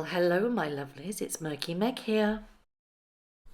Well, hello my lovelies, it's Murky Meg here.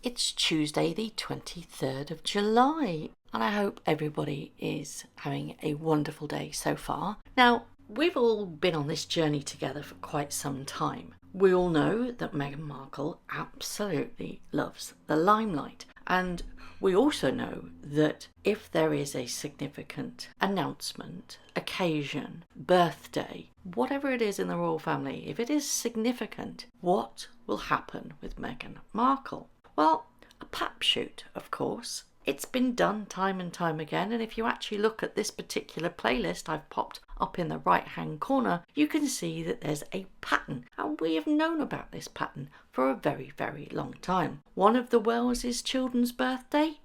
It's Tuesday the 23rd of July and I hope everybody is having a wonderful day so far. Now, we've all been on this journey together for quite some time. We all know that Meghan Markle absolutely loves the limelight, and we also know that if there is a significant announcement, occasion, birthday, whatever it is in the royal family, if it is significant, what will happen with Meghan Markle? Well, a pap shoot, of course. It's been done time and time again, and if you actually look at this particular playlist I've popped up in the right hand corner, you can see that there's a pattern, and we have known about this pattern for a very, very long time. One of the Wellses' children's birthday,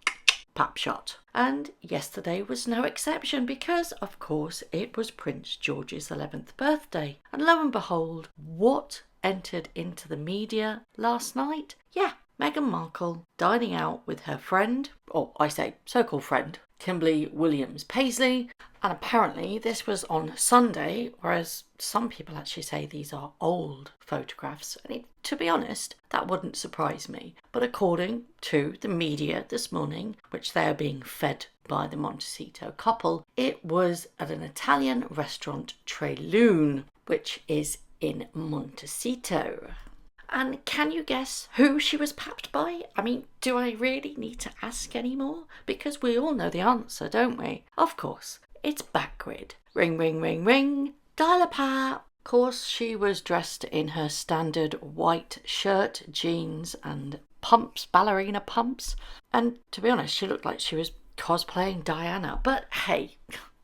Papshot. And yesterday was no exception because, of course, it was Prince George's 11th birthday. And lo and behold, what entered into the media last night? Yeah, Meghan Markle dining out with her friend, or I say so-called friend, Kimberly Williams-Paisley, and apparently this was on Sunday, whereas some people actually say these are old photographs, and to be honest, that wouldn't surprise me. But according to the media this morning, which they are being fed by the Montecito couple, it was at an Italian restaurant, Tre Lune, which is in Montecito. And can you guess who she was papped by? I mean, do I really need to ask anymore? Because we all know the answer, don't we? Of course, it's Backgrid. Ring, ring, ring, ring. Dial a pap. Of course, she was dressed in her standard white shirt, jeans and pumps, ballerina pumps. And to be honest, she looked like she was cosplaying Diana. But hey,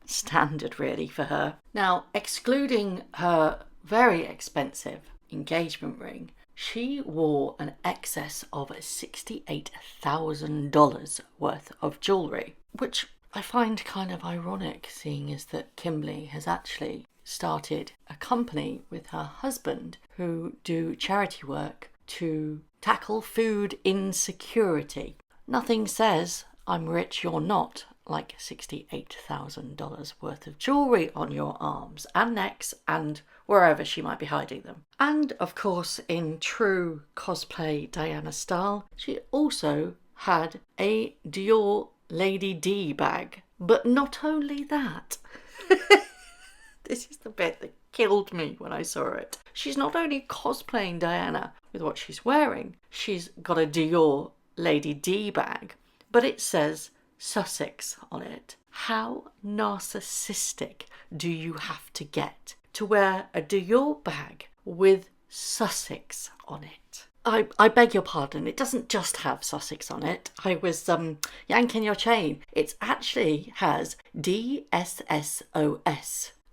standard really for her. Now, excluding her very expensive engagement ring, she wore an excess of $68,000 worth of jewellery, which I find kind of ironic, seeing as that Kimberly has actually started a company with her husband who do charity work to tackle food insecurity. Nothing says I'm rich, you're not, like $68,000 worth of jewellery on your arms and necks and wherever she might be hiding them. And of course, in true cosplay Diana style, she also had a Dior Lady D bag. But not only that, this is the bit that killed me when I saw it. She's not only cosplaying Diana with what she's wearing, she's got a Dior Lady D bag, but it says Sussex on it. How narcissistic do you have to get to wear a Dior bag with Sussex on it? I beg your pardon, it doesn't just have Sussex on it. I was yanking your chain. It actually has DSSOS,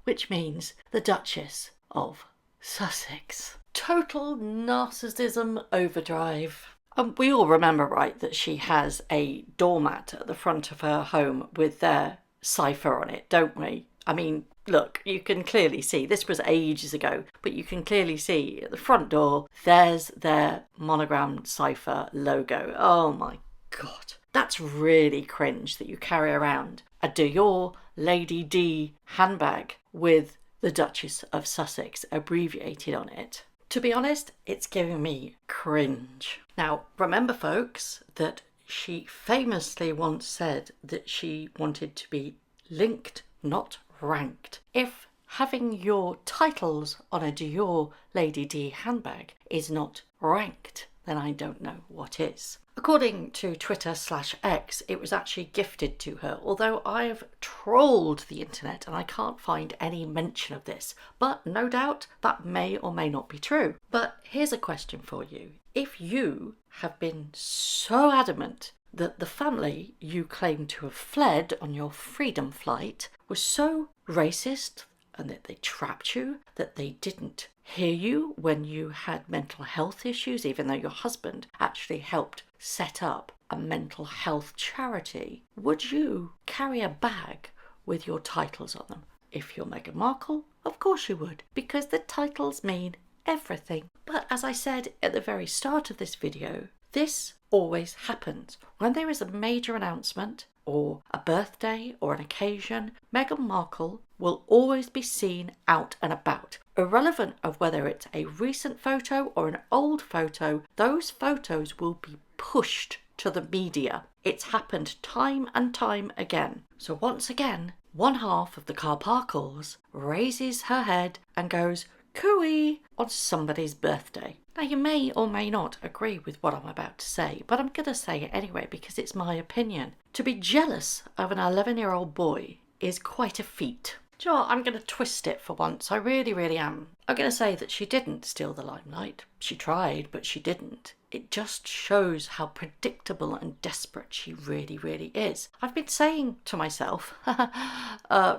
which means the Duchess of Sussex. Total narcissism overdrive. We all remember, right, that she has a doormat at the front of her home with their cipher on it, don't we? I mean, look, you can clearly see, this was ages ago, but you can clearly see at the front door, there's their monogrammed cipher logo. Oh my God. That's really cringe that you carry around a Dior Lady D handbag with the Duchess of Sussex abbreviated on it. To be honest, it's giving me cringe. Now, remember folks, that she famously once said that she wanted to be linked, not ranked. If having your titles on a Dior Lady D handbag is not ranked, then I don't know what is. According to Twitter/X, it was actually gifted to her, although I've trolled the internet and I can't find any mention of this. But no doubt that may or may not be true. But here's a question for you. If you have been so adamant that the family you claim to have fled on your freedom flight was so racist and that they trapped you, that they didn't hear you when you had mental health issues, even though your husband actually helped set up a mental health charity, would you carry a bag with your titles on them? If you're Meghan Markle, of course you would, because the titles mean everything. But as I said at the very start of this video, this always happens. When there is a major announcement, or a birthday or an occasion, Meghan Markle will always be seen out and about. Irrelevant of whether it's a recent photo or an old photo, those photos will be pushed to the media. It's happened time and time again. So once again, one half of the Carparkles raises her head and goes cooey on somebody's birthday. Now, you may or may not agree with what I'm about to say, but I'm going to say it anyway because it's my opinion. To be jealous of an 11-year-old boy is quite a feat. Do you know what? I'm going to twist it for once. I really, really am. I'm going to say that she didn't steal the limelight. She tried, but she didn't. It just shows how predictable and desperate she really, really is. I've been saying to myself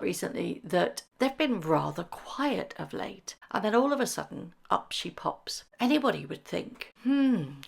recently that they've been rather quiet of late. And then all of a sudden, up she pops. Anybody would think,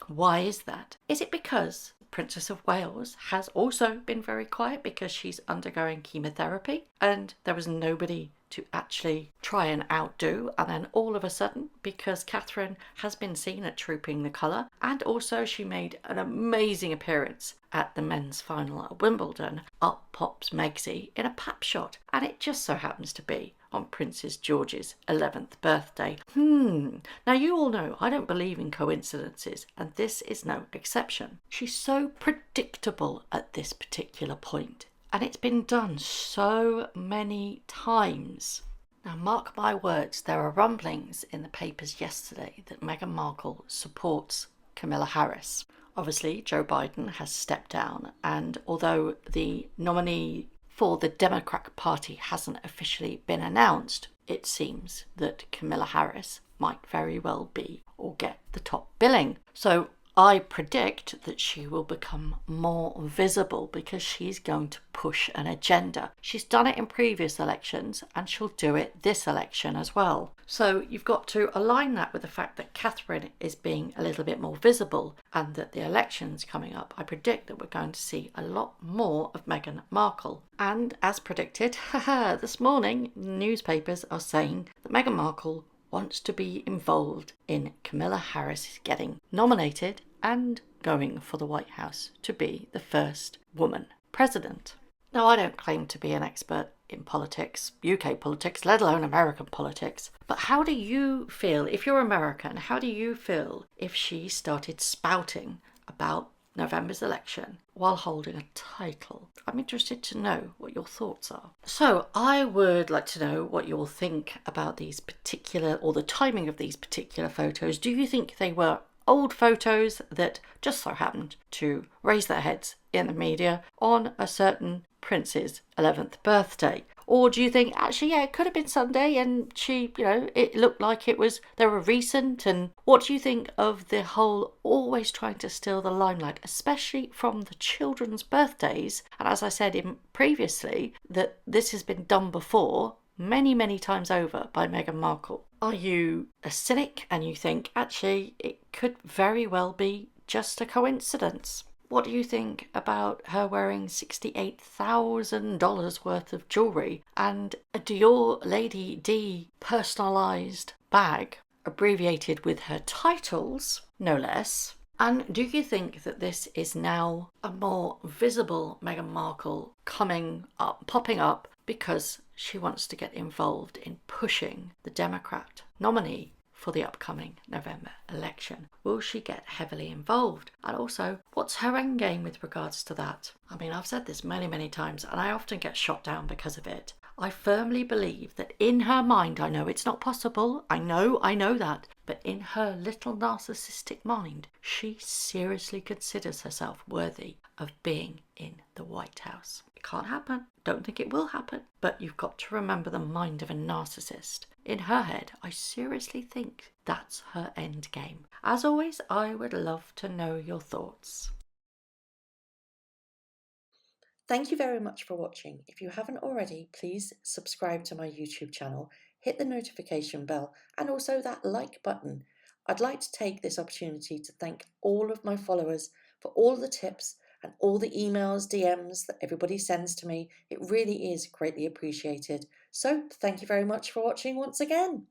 why is that? Is it because Princess of Wales has also been very quiet because she's undergoing chemotherapy and there was nobody to actually try and outdo, and then all of a sudden, because Catherine has been seen at Trooping the Colour, and also she made an amazing appearance at the men's final at Wimbledon, up pops Megsy in a Papshot, and it just so happens to be on Princess George's 11th birthday. Now you all know I don't believe in coincidences, and this is no exception. She's so predictable at this particular point, and it's been done so many times. Now mark my words, there are rumblings in the papers yesterday that Meghan Markle supports Camilla Harris. Obviously, Joe Biden has stepped down, and although the nominee for the Democrat Party hasn't officially been announced, it seems that Camilla Harris might very well be or get the top billing. So I predict that she will become more visible because she's going to push an agenda. She's done it in previous elections and she'll do it this election as well. So you've got to align that with the fact that Catherine is being a little bit more visible and that the election's coming up. I predict that we're going to see a lot more of Meghan Markle. And as predicted, this morning, newspapers are saying that Meghan Markle wants to be involved in Camilla Harris getting nominated and going for the White House to be the first woman president. Now, I don't claim to be an expert in politics, UK politics, let alone American politics, but how do you feel, if you're American, how do you feel if she started spouting about November's election while holding a title? I'm interested to know what your thoughts are. So I would like to know what you all think about these particular, or the timing of these particular photos. Do you think they were old photos that just so happened to raise their heads in the media on a certain prince's 11th birthday? Or do you think, actually, yeah, it could have been Sunday and she, it looked like they were recent? And what do you think of the whole always trying to steal the limelight, especially from the children's birthdays? And as I said previously, that this has been done before many, many times over by Meghan Markle. Are you a cynic and you think, actually, it could very well be just a coincidence? What do you think about her wearing $68,000 worth of jewellery and a Dior Lady D personalised bag, abbreviated with her titles, no less? And do you think that this is now a more visible Meghan Markle popping up because she wants to get involved in pushing the Democrat nominee for the upcoming November election? Will she get heavily involved? And also, what's her end game with regards to that? I mean, I've said this many, many times, and I often get shot down because of it. I firmly believe that in her mind, I know it's not possible, I know that, but in her little narcissistic mind, she seriously considers herself worthy of being in the White House. It can't happen. Don't think it will happen. But you've got to remember the mind of a narcissist. In her head, I seriously think that's her end game. As always, I would love to know your thoughts. Thank you very much for watching. If you haven't already, please subscribe to my YouTube channel, hit the notification bell, and also that like button. I'd like to take this opportunity to thank all of my followers for all the tips and all the emails, DMs that everybody sends to me. It really is greatly appreciated. So thank you very much for watching once again.